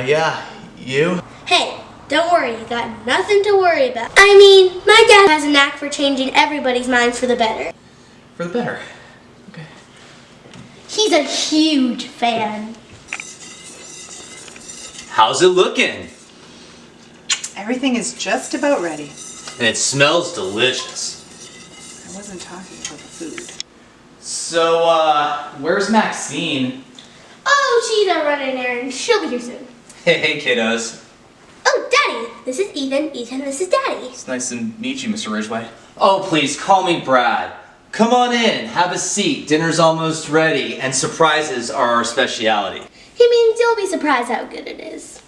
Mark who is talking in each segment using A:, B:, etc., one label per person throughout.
A: Yeah, you?
B: Hey, don't worry, you got nothing to worry about. I mean, my dad has a knack for changing everybody's minds for the better.
A: For the better. Okay.
B: He's a huge fan.
C: How's it looking?
D: Everything is just about ready.
C: And it smells delicious.
D: I wasn't talking about the food.
A: So, where's Maxine?
B: Oh, she's a running errand. She'll be here soon.
C: Hey, kiddos.
B: Oh, Daddy, this is Ethan. Ethan, this is Daddy.
A: It's nice to meet you, Mr. Ridgway.
C: Oh, please, call me Brad. Come on in, have a seat. Dinner's almost ready, and surprises are our speciality.
B: He means you'll be surprised how good it is.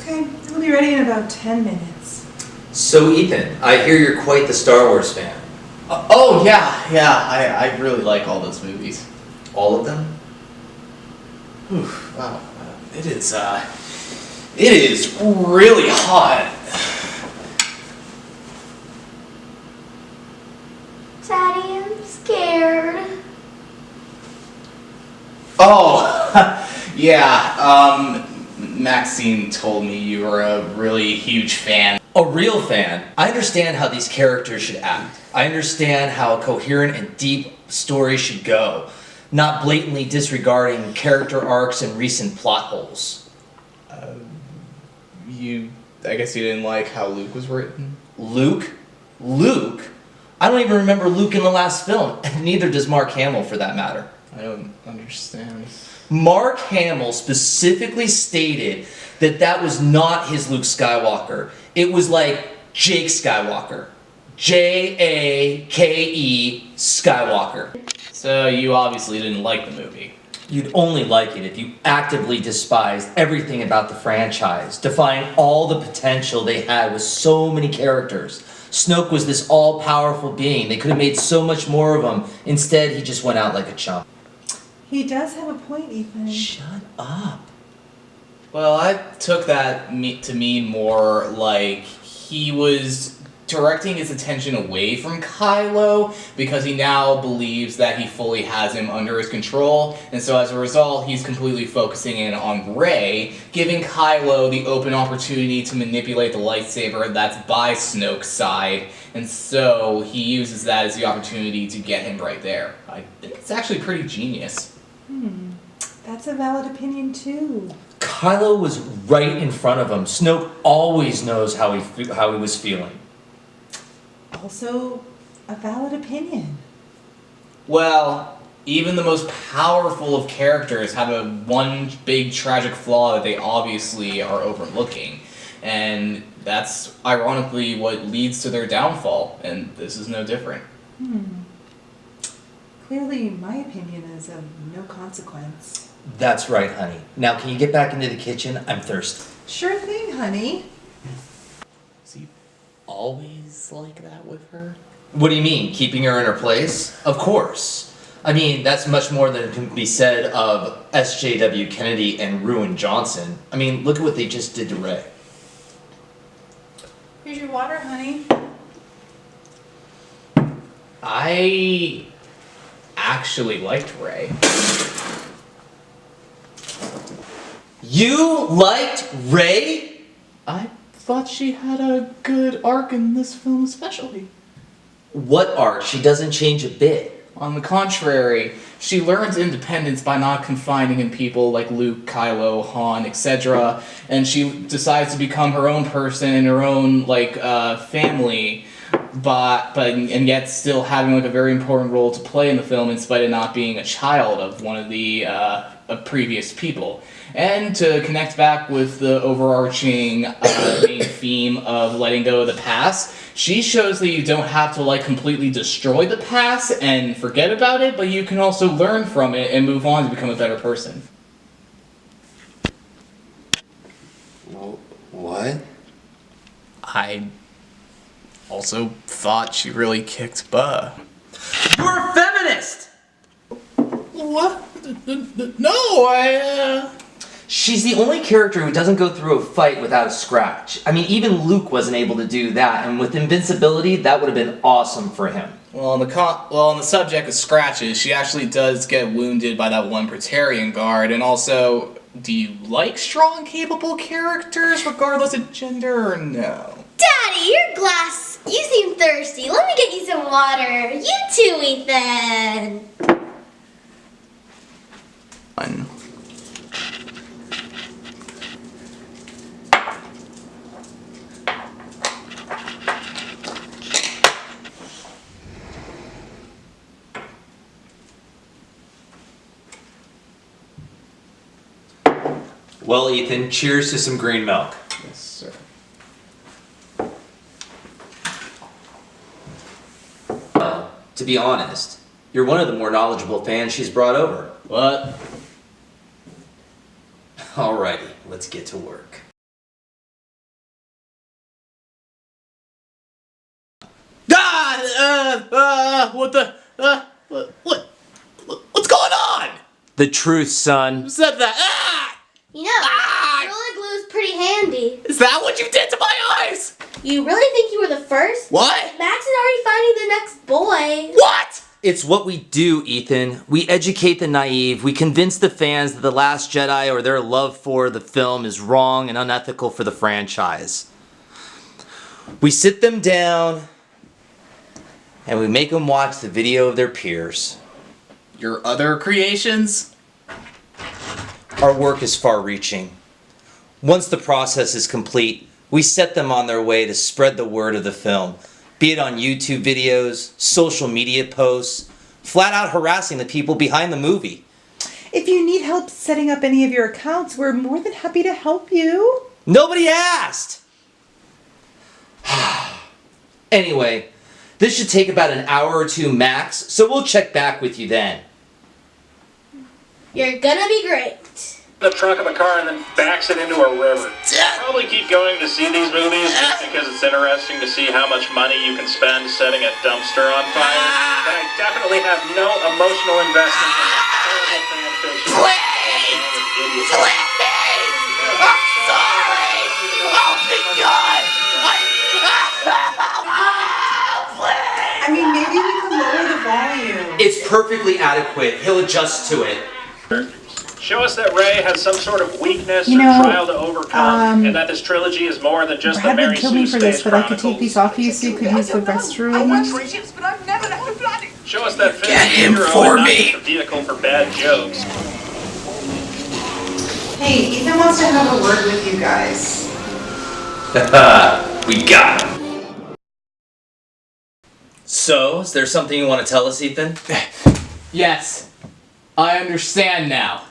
D: Okay, we'll be ready in about 10 minutes.
C: So, Ethan, I hear you're quite the Star Wars fan.
A: Oh, yeah, I really like all those movies.
C: All of them?
A: Oof, wow. It is really hot.
B: Daddy, I'm scared.
A: Oh, yeah, Maxine told me you were a really huge fan.
C: A real fan. I understand how these characters should act. I understand how a coherent and deep story should go, not blatantly disregarding character arcs and recent plot holes.
A: I guess you didn't like how Luke was written?
C: Luke? Luke? I don't even remember Luke in the last film, and neither does Mark Hamill for that matter.
A: I don't understand.
C: Mark Hamill specifically stated that that was not his Luke Skywalker. It was like Jake Skywalker. Jake Skywalker.
A: So you obviously didn't like the movie.
C: You'd only like it if you actively despised everything about the franchise, defying all the potential they had with so many characters. Snoke was this all-powerful being. They could have made so much more of him. Instead, he just went out like a chump.
D: He does have a point, Ethan.
C: Shut up.
A: Well, I took that to mean more like he was directing his attention away from Kylo because he now believes that he fully has him under his control, and so as a result, he's completely focusing in on Rey, giving Kylo the open opportunity to manipulate the lightsaber that's by Snoke's side, and so he uses that as the opportunity to get him right there. I think it's actually pretty genius.
D: That's a valid opinion, too.
C: Kylo was right in front of him. Snoke always knows how he was feeling.
D: Also, a valid opinion.
A: Well, even the most powerful of characters have one big tragic flaw that they obviously are overlooking. And that's ironically what leads to their downfall, and this is no different.
D: Clearly, my opinion is of no consequence.
C: That's right, honey. Now, can you get back into the kitchen? I'm thirsty.
D: Sure thing, honey.
A: Is he always like that with her?
C: What do you mean, keeping her in her place? Of course. I mean, that's much more than can be said of SJW Kennedy and Ruin Johnson. I mean, look at what they just did to Rey.
D: Here's your water, honey.
A: I actually liked Rey.
C: You liked Rey?
A: I thought she had a good arc in this film especially.
C: What arc? She doesn't change a bit.
A: On the contrary, she learns independence by not confiding in people like Luke, Kylo, Han, etc. And she decides to become her own person and her own family, and yet still having a very important role to play in the film in spite of not being a child of one of the previous people. And to connect back with the overarching main theme of letting go of the past, she shows that you don't have to completely destroy the past and forget about it, but you can also learn from it and move on to become a better person.
C: What?
A: I also thought she really kicked butt.
C: You're a feminist!
A: What? No,
C: She's the only character who doesn't go through a fight without a scratch. I mean, even Luke wasn't able to do that, and with invincibility, that would have been awesome for him.
A: Well, on the subject of scratches, she actually does get wounded by that one Praetorian guard, and also do you like strong, capable characters regardless of gender or no?
B: Daddy, your glass, you seem thirsty. Let me get you some water. You too, Ethan.
A: One.
C: Well, Ethan, cheers to some green milk.
A: Yes, sir.
C: To be honest, you're one of the more knowledgeable fans she's brought over.
A: What?
C: Alrighty, let's get to work.
A: What's going on?
C: The truth, son.
A: Who said that? Ah!
B: You know, Gorilla Glue is pretty handy.
A: Is that what you did to my eyes?
B: You really think you were the first?
A: What?
B: Max is already finding the next boy.
A: What?
C: It's what we do, Ethan. We educate the naive. We convince the fans that The Last Jedi or their love for the film is wrong and unethical for the franchise. We sit them down and we make them watch the video of their peers.
A: Your other creations?
C: Our work is far-reaching. Once the process is complete, we set them on their way to spread the word of the film, be it on YouTube videos, social media posts, flat out harassing the people behind the movie.
D: If you need help setting up any of your accounts, we're more than happy to help you.
C: Nobody asked! Anyway, this should take about an hour or two max, so we'll check back with you then.
B: You're gonna be great.
E: The trunk of a car and then backs it into a river. I'll probably keep going to see these movies just because it's interesting to see how much money you can spend setting a dumpster on fire. But I definitely have no emotional investment in terrible fan fiction.
A: Please! Let me! I'm sorry! Oh my God!
D: I mean, maybe we could lower the volume.
C: It's perfectly adequate. He'll adjust to it.
E: Show us that Rey has some sort of weakness
D: You
E: or
D: know,
E: trial to overcome, and that this trilogy is more than just the
D: Brad
E: Mary
D: would kill
E: Sue
D: me for this,
E: Space
D: but I could take
E: Chronicles.
D: these off you so you could use the restroom.
E: Show us that Finn
A: Get
E: is a
A: him
E: hero
A: for
E: and not
A: me.
E: just a vehicle for bad jokes.
D: Hey, Ethan wants to have a word with you guys.
C: We got him. So, is there something you want to tell us, Ethan?
A: Yes, I understand now.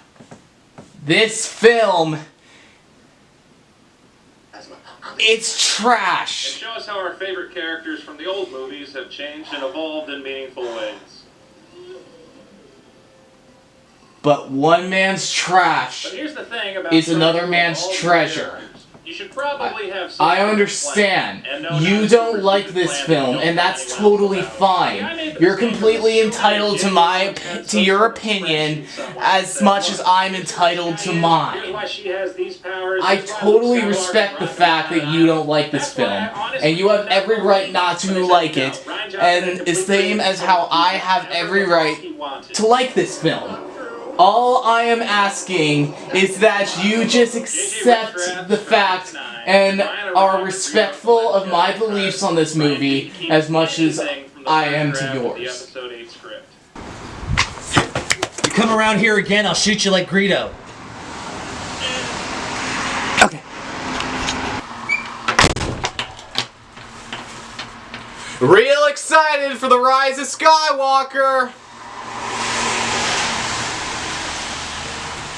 A: This film, it's
E: And
A: trash.
E: show us how our favorite characters from the old movies have changed and evolved in meaningful ways.
A: But one man's trash
E: But here's the thing about
A: is
E: showing
A: another
E: all
A: man's
E: the
A: treasure.
E: characters. You should probably have some
A: I
E: sort of
A: understand.
E: plan, and no
A: You
E: nice
A: don't
E: super
A: like
E: secret
A: this
E: plan that
A: film,
E: no
A: and that's
E: planning
A: totally
E: else about.
A: fine.
E: See, I made the
A: You're
E: mistake of
A: completely
E: assuming
A: entitled to
E: James
A: my
E: had some
A: to your
E: sort of
A: opinion
E: spreadsheet somewhere
A: as
E: that
A: much
E: said,
A: as
E: "Look,
A: I'm entitled to
E: here's
A: mine.
E: why she has these powers,
A: I
E: here's why
A: totally
E: Luke
A: respect the
E: Skywalker
A: fact that you don't like this
E: That's why I
A: film,
E: honestly
A: and you have
E: don't
A: every
E: know
A: right not
E: but
A: to
E: it's
A: like
E: no.
A: it,
E: Ryan Johnson
A: and
E: had
A: it's the
E: completely
A: same as how I have every
E: whatever
A: right
E: he wanted.
A: to like this film. All I am asking is that you just accept the fact and are respectful of my beliefs on this movie as much as I am to yours.
C: You come around here again, I'll shoot you like Greedo.
A: Okay. Real excited for the Rise of Skywalker!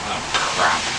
A: Oh, crap.